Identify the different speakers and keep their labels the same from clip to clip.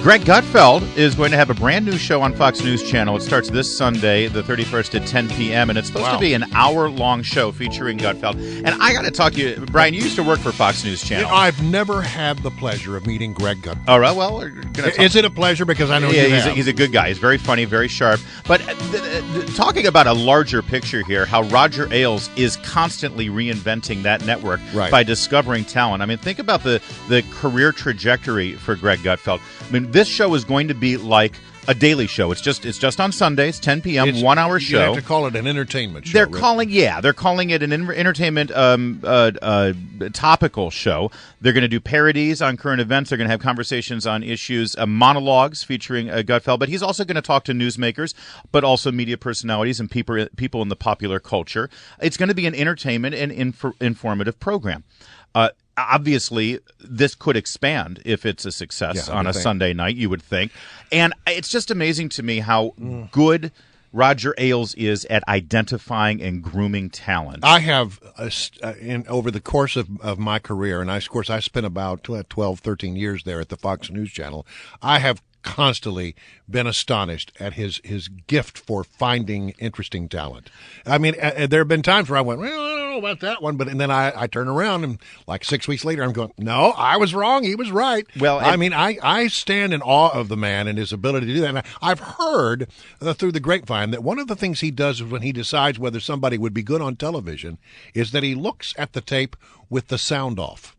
Speaker 1: Greg Gutfeld is going to have a brand new show on Fox News Channel. It starts this Sunday, the 31st at 10 p.m., and it's supposed to be an hour-long show featuring Gutfeld. And I got to talk to you, Brian, you used to work for Fox News Channel.
Speaker 2: I've never had the pleasure of meeting Greg Gutfeld.
Speaker 1: All right, well,
Speaker 2: is it a pleasure? Because I know you have.
Speaker 1: He's a good guy. He's very funny, very sharp. But talking about a larger picture here, how Roger Ailes is constantly reinventing that network by discovering talent. I mean, think about the career trajectory for Greg Gutfeld. I mean, this show is going to be like a daily show. It's just on Sundays, 10 p.m., 1 hour show.
Speaker 2: You have to call it an entertainment show.
Speaker 1: They're calling it an entertainment topical show. They're going to do parodies on current events. They're going to have conversations on issues, monologues featuring Gutfeld. But he's also going to talk to newsmakers, but also media personalities and people in the popular culture. It's going to be an entertainment and informative program. Obviously, this could expand if it's a success on a Sunday night, you would think. And it's just amazing to me how good Roger Ailes is at identifying and grooming talent.
Speaker 2: I have, over the course of my career, and of course I spent about 12, 13 years there at the Fox News Channel, I have constantly been astonished at his gift for finding interesting talent. I mean, there have been times where I went, well, I don't know about that one, and then I turn around and like 6 weeks later I'm going, no, I was wrong. He was right. Well, I mean, I stand in awe of the man and his ability to do that. And I've heard through the grapevine that one of the things he does is when he decides whether somebody would be good on television is that he looks at the tape with the sound off.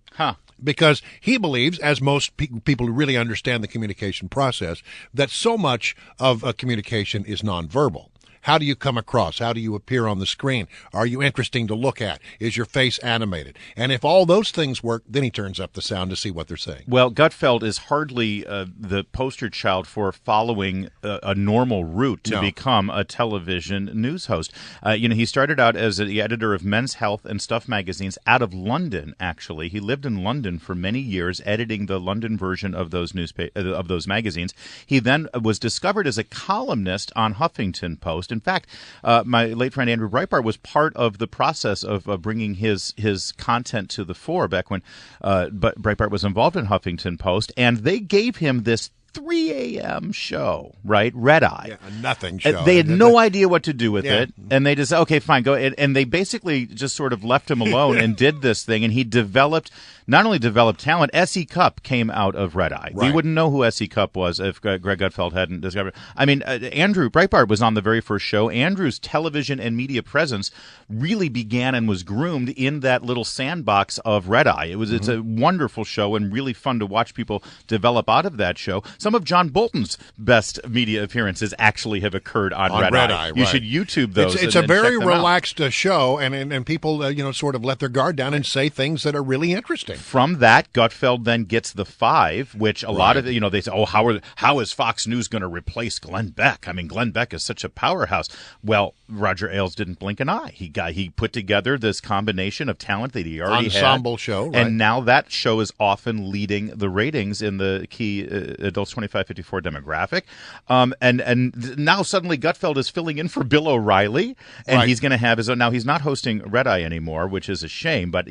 Speaker 2: Because he believes, as most people who really understand the communication process, that so much of communication is nonverbal. How do you come across? How do you appear on the screen? Are you interesting to look at? Is your face animated? And if all those things work, then he turns up the sound to see what they're saying.
Speaker 1: Well, Gutfeld is hardly the poster child for following a normal route to become a television news host. He started out as the editor of Men's Health and Stuff magazines out of London, actually. He lived in London for many years, editing the London version of those magazines. He then was discovered as a columnist on Huffington Post. In fact, my late friend Andrew Breitbart was part of the process of bringing his content to the fore back when Breitbart was involved in Huffington Post, and they gave him this 3 a.m. show, right? Red Eye.
Speaker 2: Yeah, a nothing show.
Speaker 1: They had no idea what to do with it, and they just, okay, fine, go. And they basically just sort of left him alone and did this thing, and he not only developed talent, S.E. Cupp came out of Red Eye. Right. We wouldn't know who S.E. Cupp was if Greg Gutfeld hadn't discovered it. I mean, Andrew Breitbart was on the very first show. Andrew's television and media presence really began and was groomed in that little sandbox of Red Eye. It's a wonderful show and really fun to watch people develop out of that show. Some of John Bolton's best media appearances actually have occurred on Red Eye. You should YouTube those.
Speaker 2: It's a very relaxed show, and people sort of let their guard down and say things that are really interesting.
Speaker 1: From that, Gutfeld then gets the 5, which a lot of they say, how is Fox News going to replace Glenn Beck? I mean, Glenn Beck is such a powerhouse. Well, Roger Ailes didn't blink an eye. He put together this combination of talent that he already had.
Speaker 2: Ensemble show, right.
Speaker 1: And now that show is often leading the ratings in the key adults 25-54 demographic. And now suddenly Gutfeld is filling in for Bill O'Reilly, and he's going to have his own. Now he's not hosting Red Eye anymore, which is a shame, but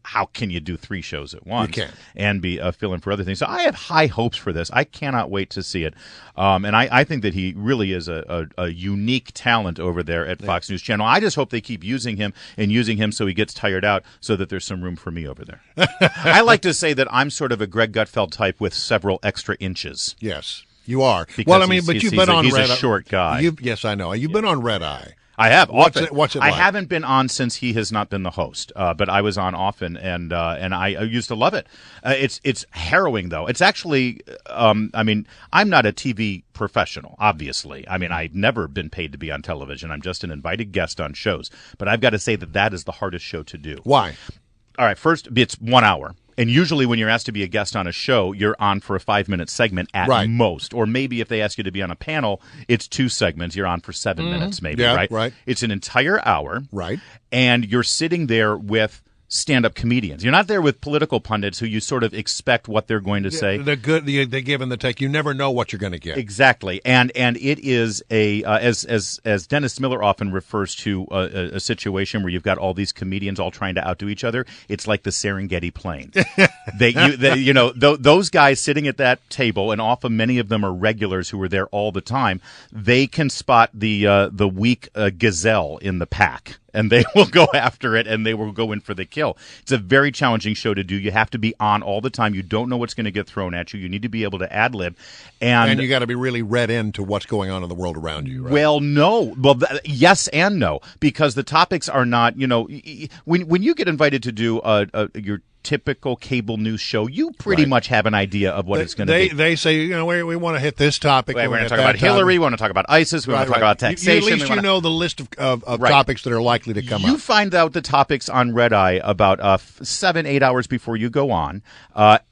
Speaker 1: how can you do 3 shows at once and be filling for other things? So I have high hopes for this. I cannot wait to see it. And I think that he really is a unique talent over there at Fox News Channel. I just hope they keep using him so he gets tired out so that there's some room for me over there. I like to say that I'm sort of a Greg Gutfeld type with several extra inches.
Speaker 2: Yes, you are.
Speaker 1: Because
Speaker 2: but you've been on Red Eye.
Speaker 1: He's a short guy.
Speaker 2: Yes, I know. You've been on Red Eye.
Speaker 1: I have.
Speaker 2: What's it like?
Speaker 1: I haven't been on since he has not been the host, but I was on often, and I used to love it. It's harrowing, though. It's actually, I'm not a TV professional, obviously. I mean, I've never been paid to be on television. I'm just an invited guest on shows. But I've got to say that is the hardest show to do.
Speaker 2: Why?
Speaker 1: All right, first, it's 1 hour. And usually when you're asked to be a guest on a show, you're on for a 5-minute segment at most. Or maybe if they ask you to be on a panel, it's 2 segments. You're on for 7 minutes maybe, right?
Speaker 2: Right.
Speaker 1: It's an entire hour.
Speaker 2: Right.
Speaker 1: And you're sitting there with stand-up comedians. You're not there with political pundits who you sort of expect what they're going to say.
Speaker 2: They're good. They give and the take. You never know what you're going to get.
Speaker 1: Exactly, and it is as Dennis Miller often refers to a situation where you've got all these comedians all trying to outdo each other. It's like the Serengeti Plain. Those guys sitting at that table, and often many of them are regulars who are there all the time. They can spot the weak gazelle in the pack, and they will go after it, and they will go in for the kill. It's a very challenging show to do. You have to be on all the time. You don't know what's going to get thrown at you. You need to be able to ad-lib. And
Speaker 2: you got to be really read into what's going on in the world around you, right?
Speaker 1: Well, no. Well, yes and no, because the topics are not, when you get invited to do your typical cable news show, you pretty much have an idea of what it's going to be.
Speaker 2: They say, we want to hit this topic.
Speaker 1: We're going to talk about Hillary. We want to talk about ISIS. We want to talk about taxation.
Speaker 2: At least you know the list of topics that are likely to come up.
Speaker 1: You find out the topics on Red Eye about 7-8 hours before you go on,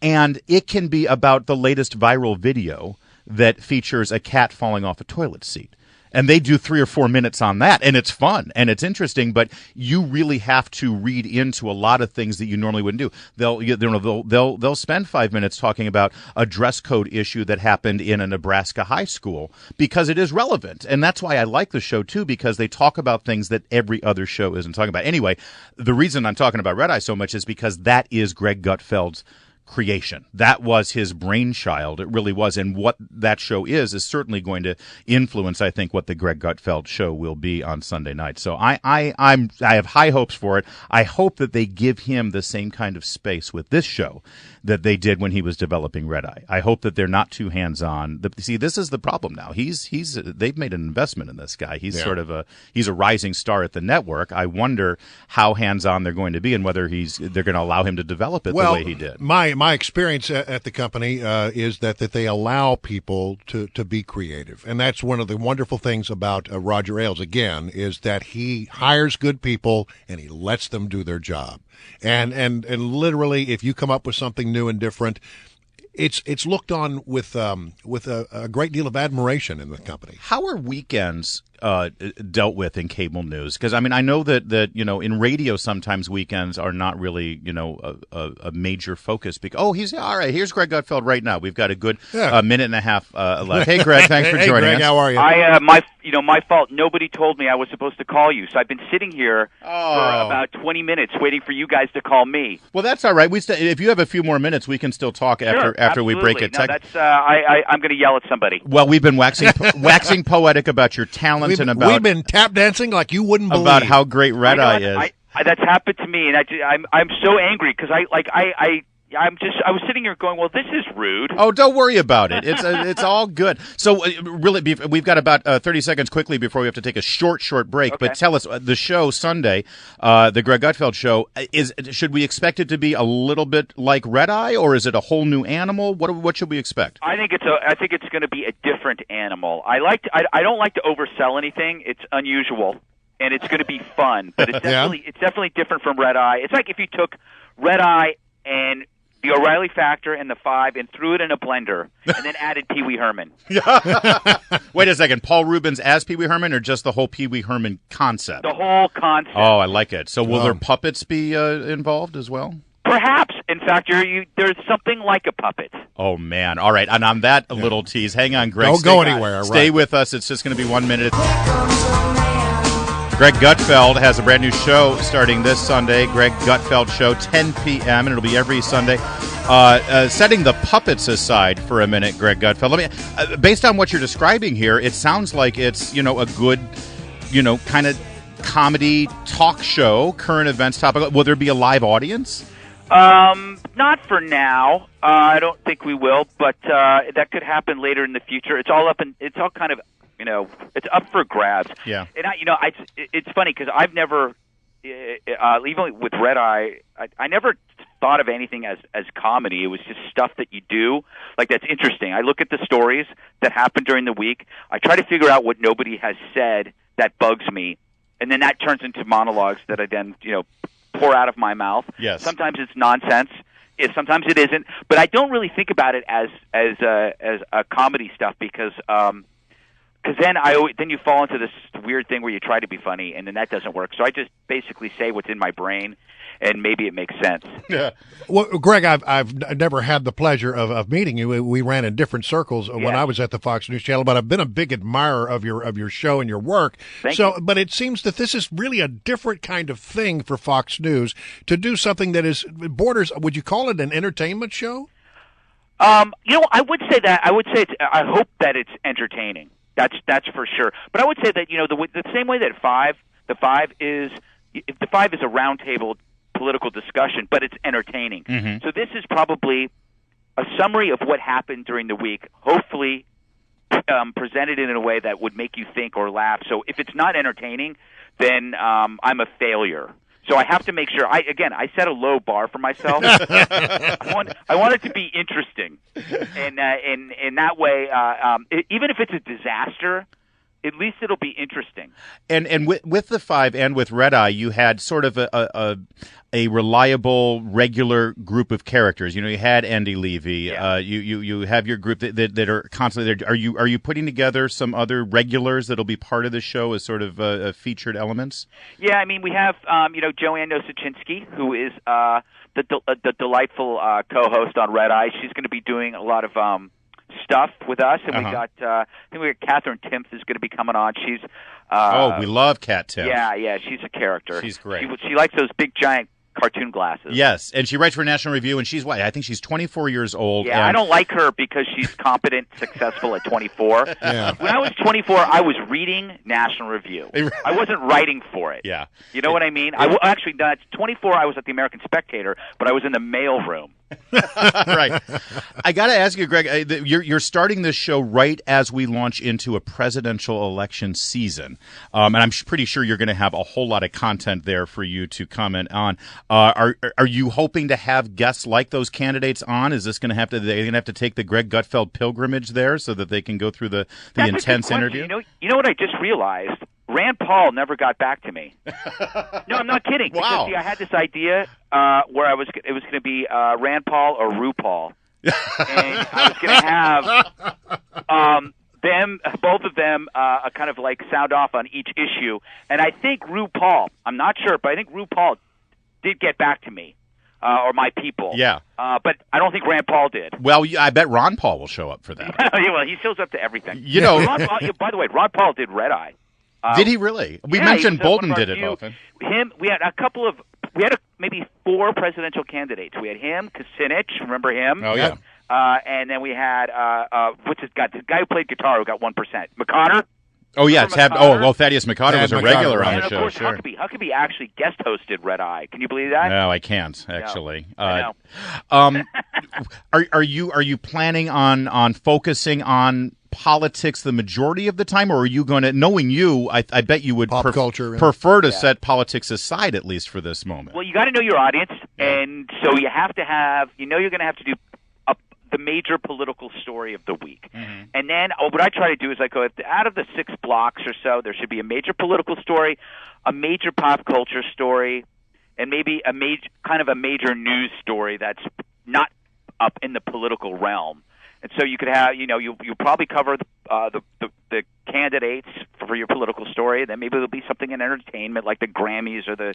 Speaker 1: and it can be about the latest viral video that features a cat falling off a toilet seat. And they do 3 or 4 minutes on that, and it's fun and it's interesting. But you really have to read into a lot of things that you normally wouldn't do. They'll spend 5 minutes talking about a dress code issue that happened in a Nebraska high school because it is relevant, and that's why I like the show too, because they talk about things that every other show isn't talking about. Anyway, the reason I'm talking about Red Eye so much is because that is Greg Gutfeld's creation. That was his brainchild. It really was. And what that show is certainly going to influence, I think, what the Greg Gutfeld show will be on Sunday night. So I have high hopes for it. I hope that they give him the same kind of space with this show that they did when he was developing Red Eye. I hope that they're not too hands-on. See, this is the problem now. They've made an investment in this guy. He's sort of he's a rising star at the network. I wonder how hands-on they're going to be and whether they're going to allow him to develop it the way he did.
Speaker 2: My experience at the company is that they allow people to be creative, and that's one of the wonderful things about Roger Ailes. Again, is that he hires good people and he lets them do their job. And literally, if you come up with something new and different, it's looked on with a great deal of admiration in the company.
Speaker 1: How are weekends dealt with in cable news? Because I know that in radio sometimes weekends are not really a major focus. He's all right. Here's Greg Gutfeld right now. We've got a good minute and a half left. Hey, Greg, thanks for joining us.
Speaker 2: How are you?
Speaker 3: My fault. Nobody told me I was supposed to call you, so I've been sitting here for about 20 minutes waiting for you guys to call me.
Speaker 1: Well, that's all right. If you have a few more minutes, we can still talk after we break it.
Speaker 3: I'm going to yell at somebody.
Speaker 1: Well, we've been waxing poetic about your talent.
Speaker 2: We've been tap dancing like you wouldn't believe
Speaker 1: about how great Red Eye is.
Speaker 3: That's happened to me, and I'm so angry because I was sitting here going, well, this is rude.
Speaker 1: Oh, don't worry about it. It's all good. So really, we've got about 30 seconds quickly before we have to take a short break. Okay. But tell us, the show Sunday, the Greg Gutfeld show, should we expect it to be a little bit like Red Eye, or is it a whole new animal? What should we expect?
Speaker 3: I think it's going to be a different animal. I don't like to oversell anything. It's unusual, and it's going to be fun. But it's definitely different from Red Eye. It's like if you took Red Eye and the O'Reilly Factor and the Five and threw it in a blender and then added Pee Wee Herman.
Speaker 1: Wait a second. Paul Rubens as Pee Wee Herman, or just the whole Pee Wee Herman concept?
Speaker 3: The whole concept.
Speaker 1: Oh, I like it. So will there puppets be involved as well?
Speaker 3: Perhaps. In fact, there's something like a puppet.
Speaker 1: Oh, man. All right. And on that little tease, hang on, Greg.
Speaker 2: Don't go anywhere.
Speaker 1: Stay with us. It's just going to be 1 minute. Greg Gutfeld has a brand new show starting this Sunday, Greg Gutfeld Show, 10 p.m., and it'll be every Sunday. Setting the puppets aside for a minute, Greg Gutfeld, based on what you're describing here, it sounds like it's, a good, kind of comedy talk show, current events topic. Will there be a live audience?
Speaker 3: Not for now. I don't think we will, but that could happen later in the future. It's all kind of, it's up for grabs.
Speaker 1: Yeah.
Speaker 3: And it's funny because I've never, even with Red Eye, I never thought of anything as comedy. It was just stuff that you do. Like, that's interesting. I look at the stories that happen during the week. I try to figure out what nobody has said that bugs me. And then that turns into monologues that I then, pour out of my mouth.
Speaker 1: Yes.
Speaker 3: Sometimes it's nonsense. Sometimes it isn't. But I don't really think about it as a comedy stuff because because then you fall into this weird thing where you try to be funny, and then that doesn't work. So I just basically say what's in my brain, and maybe it makes sense.
Speaker 1: Yeah.
Speaker 2: Well, Greg, I've never had the pleasure of meeting you. We ran in different circles when I was at the Fox News Channel, but I've been a big admirer of your show and your work.
Speaker 3: Thank you.
Speaker 2: But it seems that this is really a different kind of thing for Fox News to do something that is borders. Would you call it an entertainment show?
Speaker 3: I would say that. I would say I hope that it's entertaining. That's for sure. But I would say that the same way that the Five is a roundtable political discussion, but it's entertaining.
Speaker 1: Mm-hmm.
Speaker 3: So this is probably a summary of what happened during the week, hopefully presented in a way that would make you think or laugh. So if it's not entertaining, then I'm a failure. So I have to make sure. I set a low bar for myself. I want it to be interesting, and in that way, even if it's a disaster, at least it'll be interesting.
Speaker 1: And with the Five and with Red Eye, you had sort of a reliable, regular group of characters. You had Andy Levy.
Speaker 3: Yeah.
Speaker 1: You have your group that are constantly there. Are you putting together some other regulars that'll be part of the show as sort of featured elements?
Speaker 3: Yeah, I mean we have Joanne Nosachinski, who is the delightful co-host on Red Eye. She's going to be doing a lot of stuff with us, and we got I think we got Catherine Timpf is going to be coming on. She's
Speaker 1: we love Cat Timpf.
Speaker 3: Yeah, she's a character.
Speaker 1: She's great.
Speaker 3: She likes those big giant cartoon glasses.
Speaker 1: Yes, and she writes for National Review, and she's I think she's 24 years old.
Speaker 3: Yeah, I don't like her because she's competent, successful at 24.
Speaker 2: Yeah.
Speaker 3: When I was 24, I was reading National Review. I wasn't writing for it.
Speaker 1: Yeah.
Speaker 3: You know what I mean? Actually, that's 24. I was at the American Spectator, but I was in the mail room.
Speaker 1: Right. I got to ask you, Greg, you're starting this show right as we launch into a presidential election season. And I'm pretty sure you're going to have a whole lot of content there for you to comment on. Are you hoping to have guests like those candidates on? Is this going to have to, they're going to have to take the Greg Gutfeld pilgrimage there so that they can go through the intense interview?
Speaker 3: You know what I just realized? Rand Paul never got back to me. No, I'm not kidding.
Speaker 1: Wow.
Speaker 3: Because, see, I had this idea where it was going to be Rand Paul or RuPaul, and I was going to have both of them, kind of like sound off on each issue. And I think RuPaul, I'm not sure, but I think RuPaul did get back to me, or my people.
Speaker 1: Yeah.
Speaker 3: But I don't think Rand Paul did.
Speaker 1: Well, I bet Ron Paul will show up for that.
Speaker 3: Yeah, well, he shows up to everything. Ron Paul, by the way, Ron Paul did Red Eye.
Speaker 1: Did he really? We mentioned Bolton did it often.
Speaker 3: We had maybe 4 presidential candidates. We had him, Kucinich, remember him?
Speaker 1: Oh, yeah.
Speaker 3: And then we had, what's his guy? The guy who played guitar who got 1%. McConnor?
Speaker 1: Oh, yeah. Thaddeus McConnor was a regular on the show.
Speaker 3: And of course, Huckabee actually guest hosted Red Eye. Can you believe that?
Speaker 1: No, I can't, actually.
Speaker 3: No, I know.
Speaker 1: Are you planning on focusing on politics the majority of the time, or are you going to, knowing you, I bet you would prefer to set politics aside at least for this moment?
Speaker 3: Well, you got to know your audience, and so you have to have, you're going to have to do the major political story of the week. Mm-hmm. And then what I try to do is I go, out of the 6 blocks or so, there should be a major political story, a major pop culture story, and maybe a major news story that's not up in the political realm. And so you could have, you probably cover the candidates for your political story. Then maybe there'll be something in entertainment, like the Grammys or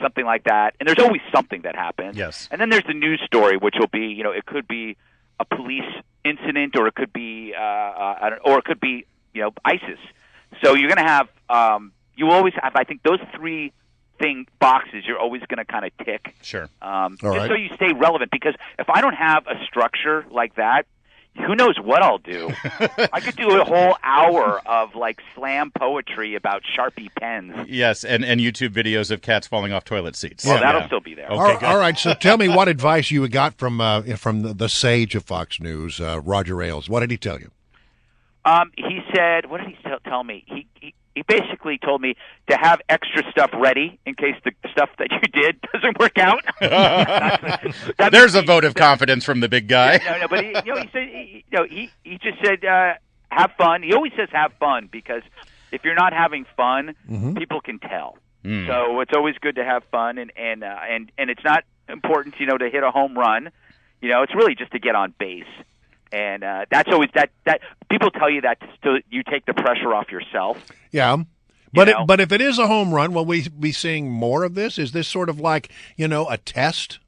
Speaker 3: something like that. And there's always something that happens.
Speaker 1: Yes.
Speaker 3: And then there's the news story, which will be, it could be a police incident, or it could be, ISIS. So you're going to have, you always have, I think, those 3 boxes you're always going to kind of tick.
Speaker 1: Sure.
Speaker 3: So you stay relevant, because if I don't have a structure like that, who knows what I'll do? I could do a whole hour of slam poetry about Sharpie pens.
Speaker 1: Yes, and YouTube videos of cats falling off toilet seats.
Speaker 3: Well, that'll still be there.
Speaker 1: Okay,
Speaker 2: all right, so tell me what advice you got from the sage of Fox News, Roger Ailes. What did he tell you?
Speaker 3: He said, what did he tell me? He basically told me to have extra stuff ready in case the stuff that you did doesn't work out.
Speaker 1: There's a vote of confidence from the big guy.
Speaker 3: No, but he just said have fun. He always says have fun, because if you're not having fun, people can tell. So it's always good to have fun, and it's not important, to hit a home run. It's really just to get on base. And that's always that people tell you that so you take the pressure off yourself.
Speaker 2: Yeah. But if it is a home run, will we be seeing more of this? Is this sort of like, a test?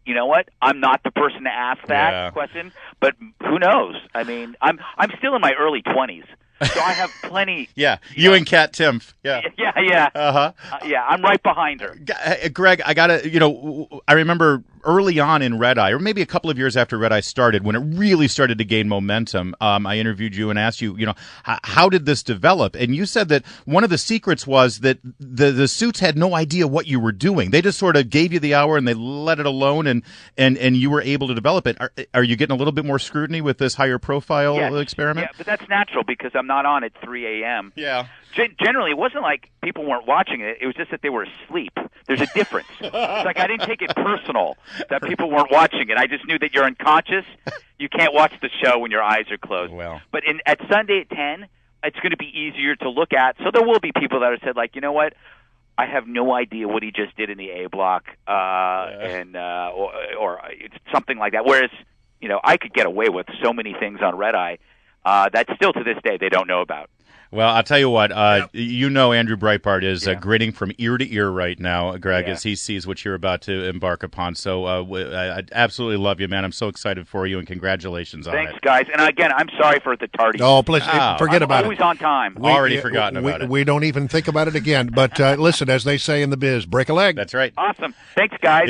Speaker 3: You know what? I'm not the person to ask that question, but who knows? I mean, I'm still in my early 20s. So I have plenty.
Speaker 1: You and Kat Timpf. Yeah.
Speaker 3: Yeah, I'm right behind her.
Speaker 1: Greg, I I remember early on in Red Eye, or maybe a couple of years after Red Eye started, when it really started to gain momentum, I interviewed you and asked you, how did this develop? And you said that one of the secrets was that the suits had no idea what you were doing. They just sort of gave you the hour and they let it alone, and you were able to develop it. Are you getting a little bit more scrutiny with this higher profile experiment?
Speaker 3: Yeah, but that's natural because I'm not on at 3 a.m.
Speaker 1: Yeah.
Speaker 3: Generally, it wasn't like people weren't watching it. It was just that they were asleep. There's a difference. It's like I didn't take it personal that people weren't watching it. I just knew that you're unconscious. You can't watch the show when your eyes are closed.
Speaker 1: Well.
Speaker 3: But at Sunday at 10, it's going to be easier to look at. So there will be people that have said, like, you know what? I have no idea what he just did in the A block, or it's something like that. Whereas, I could get away with so many things on Red Eye that still to this day they don't know about.
Speaker 1: Well, I'll tell you what, Andrew Breitbart is grinning from ear to ear right now, Greg, as he sees what you're about to embark upon. So I absolutely love you, man. I'm so excited for you, and congratulations on it.
Speaker 3: Thanks, guys. And again, I'm sorry for the tardy.
Speaker 2: Oh, please, forget about it.
Speaker 3: Always on time.
Speaker 1: Already forgotten about it.
Speaker 2: We don't even think about it again. But listen, as they say in the biz, break a leg.
Speaker 1: That's right.
Speaker 3: Awesome. Thanks, guys.